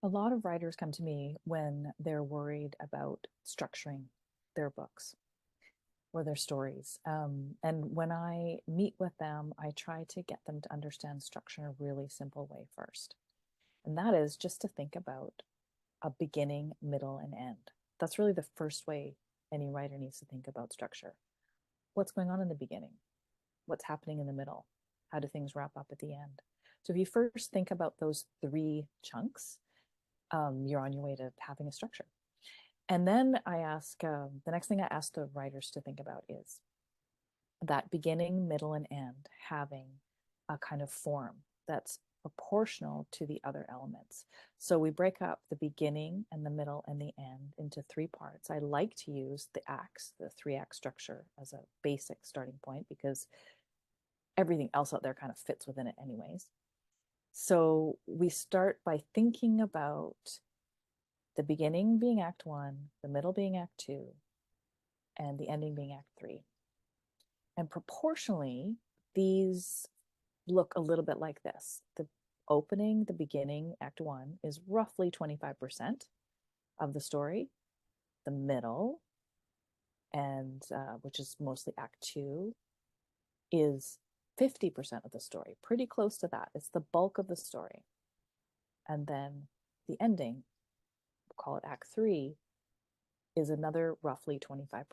A lot of writers come to me when they're worried about structuring their books or their stories. And when I meet with them, I try to get them to understand structure in a really simple way first. And that is just to think about a beginning, middle, and end. That's really the first way any writer needs to think about structure. What's going on in the beginning? What's happening in the middle? How do things wrap up at the end? So if you first think about those three chunks, you're on your way to having a structure. And then the next thing I ask the writers to think about is that beginning, middle, and end having a kind of form that's proportional to the other elements. So we break up the beginning and the middle and the end into three parts. I like to use the acts, the three act structure, as a basic starting point because everything else out there kind of fits within it, anyways. So we start by thinking about the beginning being act one, the middle being act two, and the ending being act three. And proportionally, these look a little bit like this. The opening, the beginning, act one, is roughly 25% of the story. The middle, and which is mostly act two, is 50% of the story, pretty close to that. It's the bulk of the story. And then the ending, we'll call it act three, is another roughly 25%.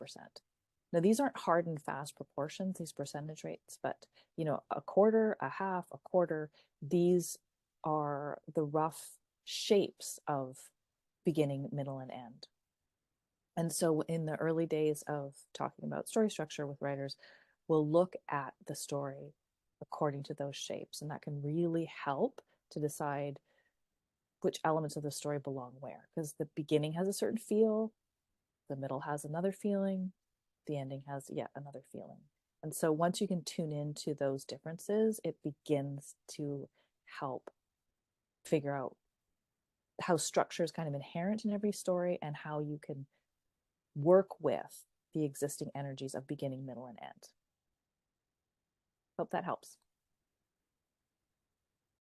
Now, these aren't hard and fast proportions, these percentage rates, but a quarter, a half, a quarter, these are the rough shapes of beginning, middle, and end. And so in the early days of talking about story structure with writers, we'll look at the story according to those shapes, and that can really help to decide which elements of the story belong where, because the beginning has a certain feel, the middle has another feeling, the ending has yet another feeling. And so once you can tune into those differences, it begins to help figure out how structure is kind of inherent in every story and how you can work with the existing energies of beginning, middle, and end. Hope that helps.